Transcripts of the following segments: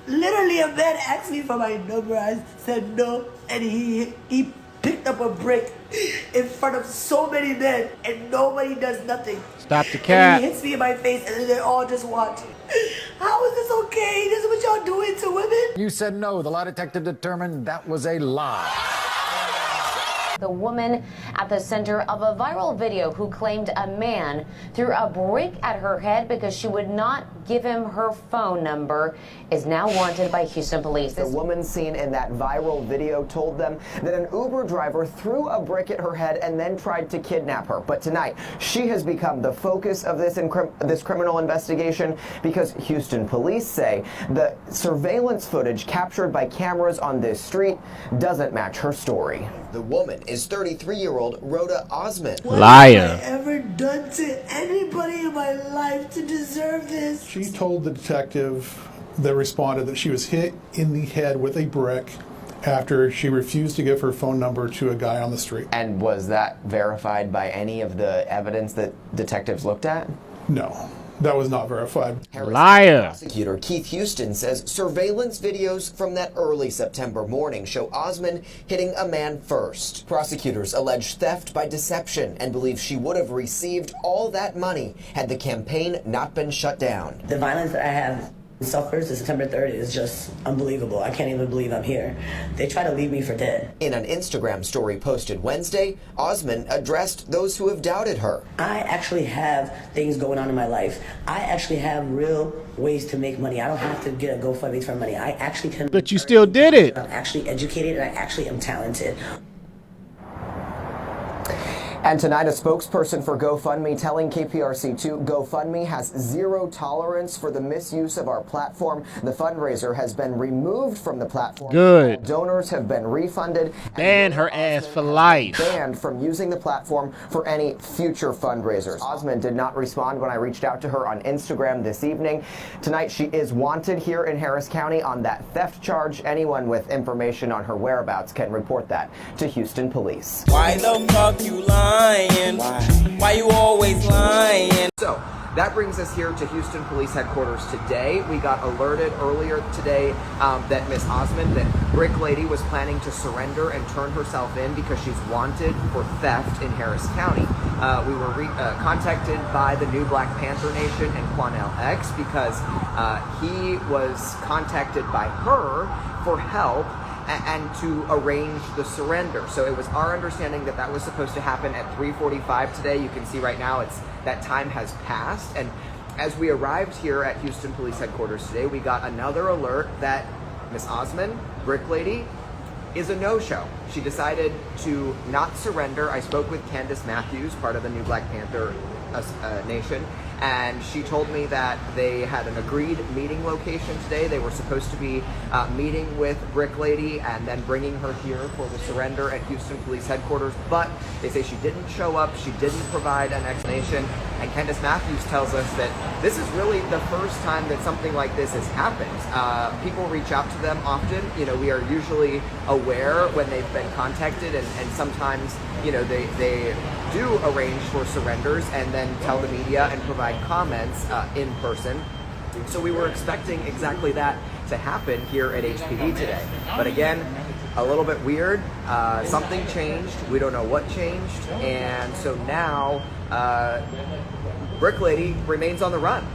Literally, a man asked me for my number. I said no, and he picked up a brick in front of so many men, and nobody does nothing. Stop the cap. And he hits me in my face, and then they all just watch. How is this okay? This is what y'all doing to women? You said no. The lie detector determined that was a lie. The woman at the center of a viral video who claimed a man threw a brick at her head because she would not give him her phone number is now wanted by Houston police. The woman seen in that viral video told them that an Uber driver threw a brick at her head and then tried to kidnap her. But tonight, she has become the focus of this criminal investigation because Houston police say the surveillance footage captured by cameras on this street doesn't match her story. The woman is 33-year-old Roda Osman. Liar. What have I ever done to anybody in my life to deserve this? She told the detective that responded that she was hit in the head with a brick after she refused to give her phone number to a guy on the street. And was that verified by any of the evidence that detectives looked at? No, that was not verified. Liar. Prosecutor Keith Houston says surveillance videos from that early September morning show Osman hitting a man first. Prosecutors allege theft by deception and believe she would have received all that money had the campaign not been shut down. The violence that I have suffered since September 3rd is just unbelievable. I can't even believe I'm here. They try to leave me for dead. In an Instagram story posted Wednesday, Osman addressed those who have doubted her. I actually have things going on in my life. I actually have real ways to make money. I don't have to get a GoFundMe for money. I actually can. But you still did it. I'm actually educated and I actually am talented. And tonight, a spokesperson for GoFundMe telling KPRC2 GoFundMe has zero tolerance for the misuse of our platform. The fundraiser has been removed from the platform. Good. Donors have been refunded. Ban her ass for life. Banned from using the platform for any future fundraisers. Osman did not respond when I reached out to her on Instagram this evening. Tonight, she is wanted here in Harris County on that theft charge. Anyone with information on her whereabouts can report that to Houston Police. Why the fuck you lying? Why you always lying? So that brings us here to Houston Police Headquarters today. We got alerted earlier today that Miss Osman, that Brick Lady, was planning to surrender and turn herself in because she's wanted for theft in Harris County. We were contacted by the new Black Panther Nation and Quanell X because he was contacted by her for help and to arrange the surrender. So it was our understanding that that was supposed to happen at 3:45 today. You can see right now that time has passed. And as we arrived here at Houston Police Headquarters today, we got another alert that Miss Osman, Brick Lady, is a no-show. She decided to not surrender. I spoke with Candace Matthews, part of the new Black Panther Nation, and she told me that they had an agreed meeting location today. They were supposed to be meeting with Brick Lady and then bringing her here for the surrender at Houston Police Headquarters, but they say she didn't show up, she didn't provide an explanation, and Candace Matthews tells us that this is really the first time that something like this has happened. People reach out to them often. You know, we are usually aware when they've been contacted, and sometimes, you know, they do arrange for surrenders and then tell the media and provide comments in person. So we were expecting exactly that to happen here at HPD today. But again, a little bit weird. Something changed. We don't know what changed. And so now Brick Lady remains on the run.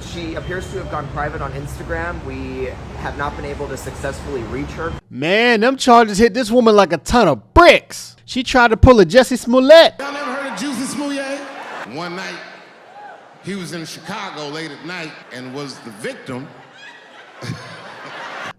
She appears to have gone private on Instagram. We have not been able to successfully reach her. Man, them charges hit this woman like a ton of bricks. She tried to pull a Jussie Smollett. Y'all never heard of Jussie Smollett? One night, he was in Chicago late at night and was the victim.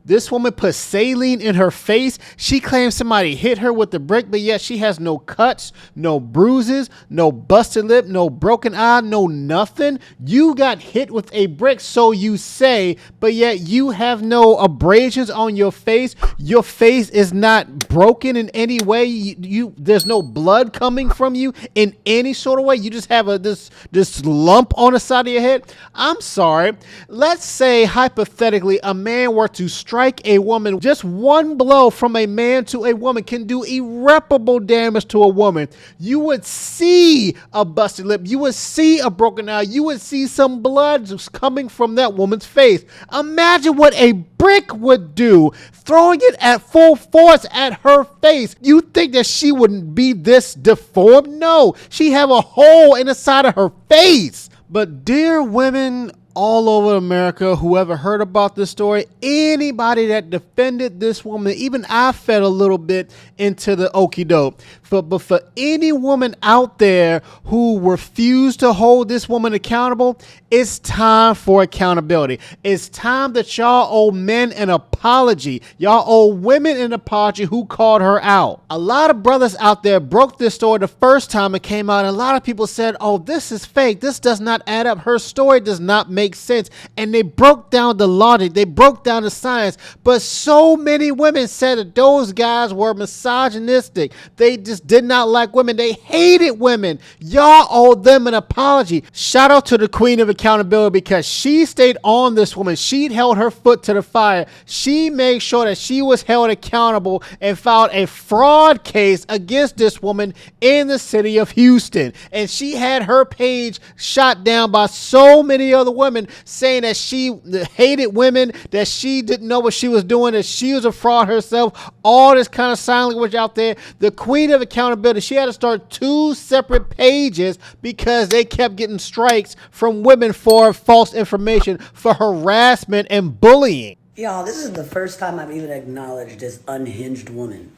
This woman put saline in her face. She claims somebody hit her with the brick, but yet she has no cuts, no bruises, no busted lip, no broken eye, no nothing. You got hit with a brick, so you say, but yet you have no abrasions on your face. Your face is not broken in any way. There's no blood coming from you in any sort of way. You just have this lump on the side of your head. I'm sorry. Let's say hypothetically a man were to strike a woman. Just one blow from a man to a woman can do irreparable damage to a woman. You would see a busted lip. You would see a broken eye. You would see some blood coming from that woman's face. Imagine what a brick would do, throwing it at full force at her face. You think that she wouldn't be this deformed? No, she have a hole in the side of her face. But dear women all over America, whoever heard about this story, anybody that defended this woman, even I fed a little bit into the okie doke. But for any woman out there who refused to hold this woman accountable, it's time for accountability. It's time that y'all owe men an apology. Y'all owe women an apology who called her out. A lot of brothers out there broke this story the first time it came out, and a lot of people said, oh, this is fake. This does not add up. Her story does not make sense. And they broke down the logic. They broke down the science. But so many women said that those guys were misogynistic. They just did not like women. They hated women. Y'all owe them an apology. Shout out to the queen of accountability, because she stayed on this woman. She held her foot to the fire. She made sure that she was held accountable and filed a fraud case against this woman in the city of Houston. And she had her page shot down by so many other women saying that she hated women, that she didn't know what she was doing, that she was a fraud herself, all this kind of sign language out there. The queen of accountability, she had to start 2 separate pages because they kept getting strikes from women for false information, for harassment and bullying. Y'all, this is the first time I've even acknowledged this unhinged woman,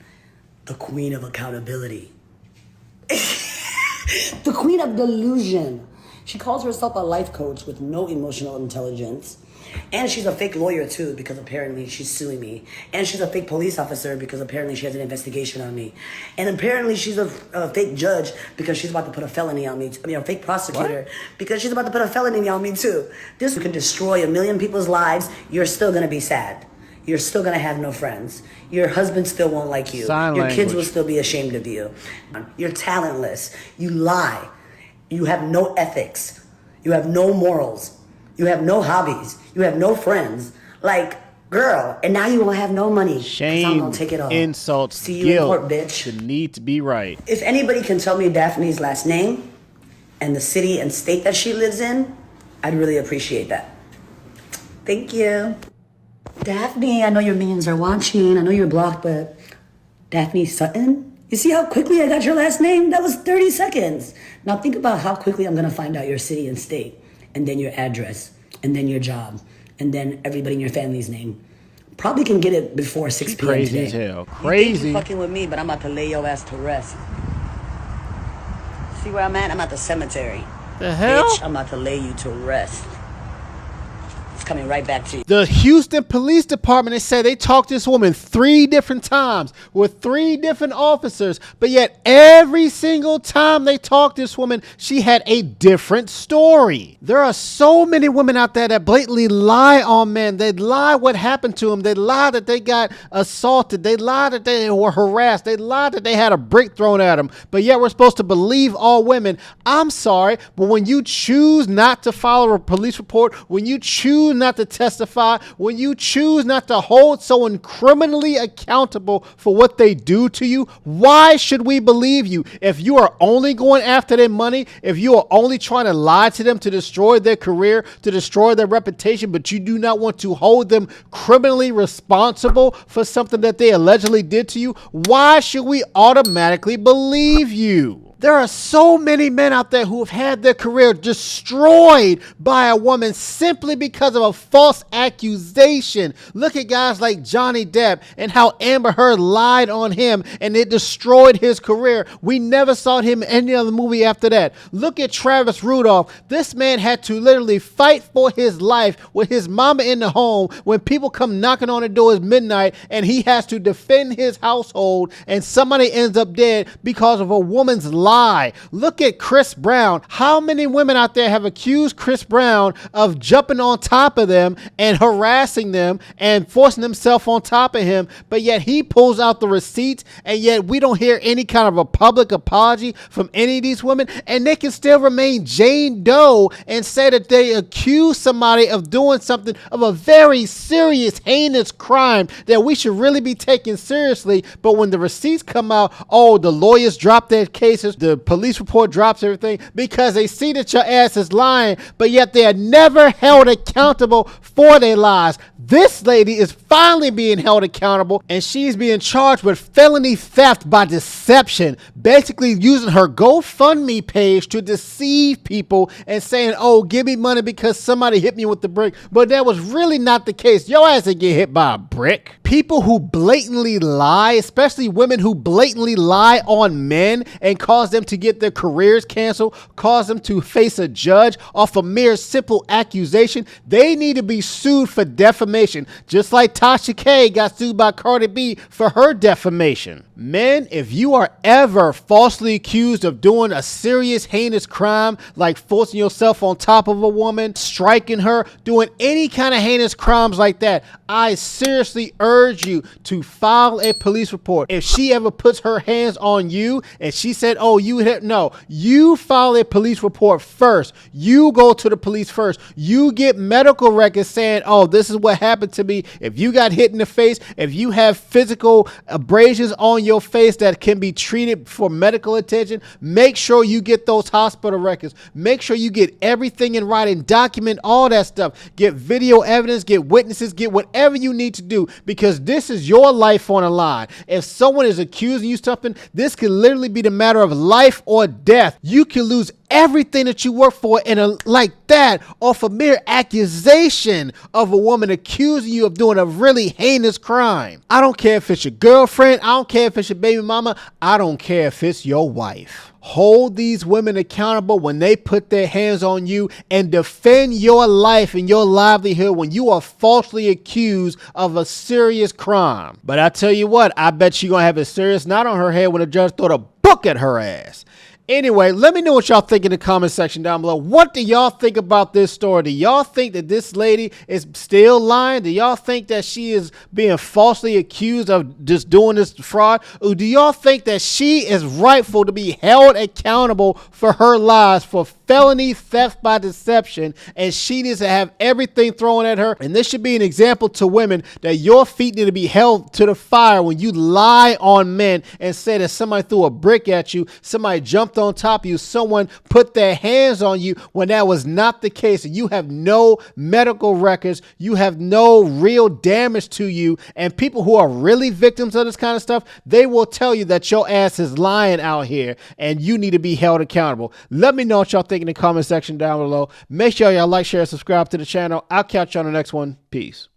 the queen of accountability. The queen of delusion. She calls herself a life coach with no emotional intelligence. And she's a fake lawyer too, because apparently she's suing me. And she's a fake police officer because apparently she has an investigation on me. And apparently she's a fake judge because she's about to put a felony on me. I mean, a fake prosecutor because she's about to put a felony on me too. This can destroy 1 million people's lives. You're still going to be sad. You're still going to have no friends. Your husband still won't like you. Your kids will still be ashamed of you. You're talentless. You lie. You have no ethics. You have no morals. You have no hobbies. You have no friends. Like, girl, and now you will have no money. Shame, I'm gonna take it all. insults, see you guilt, in court, bitch. the need to be right. If anybody can tell me Daphne's last name and the city and state that she lives in, I'd really appreciate that. Thank you. Daphne, I know your minions are watching. I know you're blocked, but Daphne Sutton? You see how quickly I got your last name? That was 30 seconds. Now think about how quickly I'm gonna find out your city and state, and then your address, and then your job, and then everybody in your family's name. Probably can get it before 6 p.m. Crazy today. as hell. You Crazy. think you fucking with me, but I'm about to lay your ass to rest. See where I'm at? I'm at the cemetery. The hell? Bitch, I'm about to lay you to rest. It's coming right back to you. The Houston Police Department, they said they talked to this woman 3 different times with 3 different officers, but yet every single time they talked to this woman, she had a different story. There are so many women out there that blatantly lie on men. They lie what happened to them. They lie that they got assaulted. They lie that they were harassed. They lie that they had a brick thrown at them, but yet we're supposed to believe all women. I'm sorry, but when you choose not to follow a police report, when you choose not to testify, when you choose not to hold someone criminally accountable for what they do to you, why should we believe you? If you are only going after their money, if you are only trying to lie to them to destroy their career, to destroy their reputation, but you do not want to hold them criminally responsible for something that they allegedly did to you, why should we automatically believe you? There are so many men out there who have had their career destroyed by a woman simply because of a false accusation. Look at guys like Johnny Depp and how Amber Heard lied on him and it destroyed his career. We never saw him in any other movie after that. Look at Travis Rudolph. This man had to literally fight for his life with his mama in the home when people come knocking on the door at midnight, and he has to defend his household, and somebody ends up dead because of a woman's lie lie. Look at Chris Brown. How many women out there have accused Chris Brown of jumping on top of them and harassing them and forcing himself on top of him, but yet he pulls out the receipts, and yet we don't hear any kind of a public apology from any of these women, and they can still remain Jane Doe and say that they accuse somebody of doing something of a very serious, heinous crime that we should really be taken seriously. But when the receipts come out, oh, the lawyers drop their cases, the police report drops everything because they see that your ass is lying, but yet they are never held accountable for their lies. This lady is finally being held accountable, and she's being charged with felony theft by deception, basically using her GoFundMe page to deceive people and saying, oh, give me money because somebody hit me with the brick. But that was really not the case. Your ass didn't get hit by a brick. People who blatantly lie, especially women who blatantly lie on men and cause them to get their careers canceled, cause them to face a judge off a mere simple accusation, they need to be sued for defamation, just like Tasha K got sued by Cardi B for her defamation. Men, if you are ever falsely accused of doing a serious, heinous crime like forcing yourself on top of a woman, striking her, doing any kind of heinous crimes like that, I seriously urge you to file a police report. If she ever puts her hands on you and she said, oh, you hit, no, you file a police report first. You go to the police first. You get medical records saying, oh, this is what happened to me. If you got hit in the face, if you have physical abrasions on your face that can be treated for medical attention, make sure you get those hospital records. Make sure you get everything in writing, document all that stuff, get video evidence, get witnesses, get whatever you need to do, because this is your life on the line. If someone is accusing you of something, this could literally be the matter of life or death. You can lose everything that you work for like that off a mere accusation of a woman accusing you of doing a really heinous crime. I don't care if it's your girlfriend. I don't care if it's your baby mama. I don't care if it's your wife. Hold these women accountable when they put their hands on you, and defend your life and your livelihood when you are falsely accused of a serious crime. But I tell you what, I bet she's gonna have a serious knot on her head when the judge throw the book at her ass. Anyway, let me know what y'all think in the comment section down below. What do y'all think about this story? Do y'all think that this lady is still lying? Do y'all think that she is being falsely accused of just doing this fraud? Or do y'all think that she is rightful to be held accountable for her lies for felony theft by deception, and she needs to have everything thrown at her? And this should be an example to women that your feet need to be held to the fire when you lie on men and say that somebody threw a brick at you, somebody jumped on top of you, someone put their hands on you, when that was not the case, and you have no medical records, you have no real damage to you. And people who are really victims of this kind of stuff, they will tell you that your ass is lying out here and you need to be held accountable. Let me know what y'all think in the comment section down below. Make sure y'all like, share, subscribe to the channel. I'll catch you on the next one. Peace.